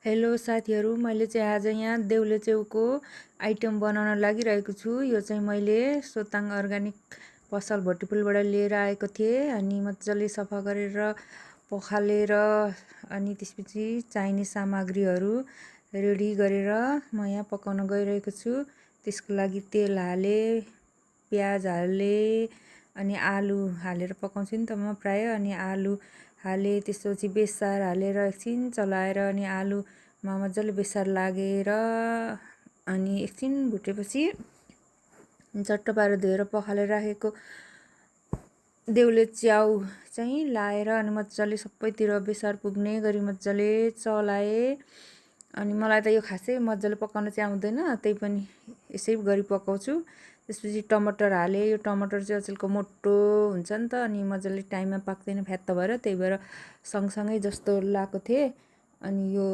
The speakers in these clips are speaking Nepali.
हेलो साथीहरू, मैले चाहिँ आज यहाँ देउले च्याउको आइटम बनाउन लागिरहेको छु। यो चाहिँ मैले सोताङ अर्ग्यानिक पसल भोटिपुलबाट लिएर आएको थिएँ। अनि मजाले सफा गरेर पखालेर अनि त्यसपछि चाहिने सामग्रीहरू रेडी गरेर म यहाँ पकाउन गइरहेको छु। त्यसको लागि तेल हाले, प्याज हाले अनि आलु हालेर पकाउँछु नि त म प्राय। अनि आलु हाले, त्यसपछि बेसार हालेर एकछिन चलाएर अनि आलुमा मजाले बेसार लागेर अनि एकछिन भुटेपछि चट्ट पारेर धोएर पखालेर राखेको देउले च्याउ चाहिँ लाएर अनि मजाले सबैतिर बेसार पुग्ने गरी मजाले चलाएँ। अनि मलाई त यो खासै मजाले पकाउन चाहिँ आउँदैन, त्यही पनि यसै गरी पकाउँछु। त्यसपछि टमाटर हालेँ। यो टमाटर चाहिँ अचेलको मोटो हुन्छ नि त, अनि मजाले टाइममा पाक्दैन फ्यात्त भएर, त्यही भएर सँगसँगै जस्तो लाएको थिएँ। अनि यो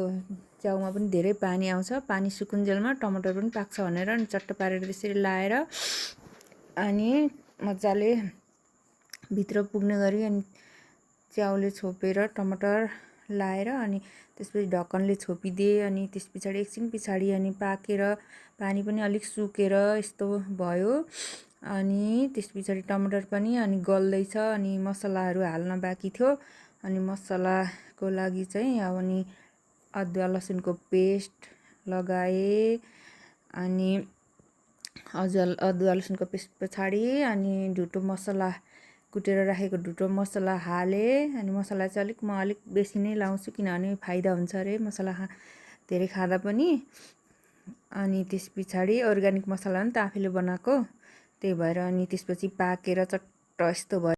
च्याउमा पनि धेरै पानी आउँछ, पानी सुकुन्जेलमा टमाटर पनि पाक्छ भनेर अनि चट्ट पारेर त्यसरी लाएर अनि मजाले भित्र पुग्ने गरी अनि च्याउले छोपेर टमाटर लाएर अनि त्यसपछि ढक्कनले छोपिदिएँ। अनि त्यस पछाडि एकछिन पछाडि अनि पाकेर पानी पनि अलिक सुकेर यस्तो भयो। अनि त्यस पछाडि टमाटर पनि अनि गल्दैछ अनि मसलाहरू हाल्न बाँकी थियो। अनि मसलाको लागि चाहिँ अनि अदुवा लसुनको पेस्ट लगाएँ। अनि अदुवा लसुनको पेस्ट पछाडि अनि ढुटो मसला, कुटेर राखेको ढुटो मसला हालेँ। अनि मसला चाहिँ म अलिक बेसी नै लाउँछु, किनभने फाइदा हुन्छ अरे मसला धेरै खाँदा पनि। अनि त्यस पछाडि अर्ग्यानिक मसला हो नि त आफैले बनाएको, त्यही भएर अनि त्यसपछि पाकेर चट्ट यस्तो भयो।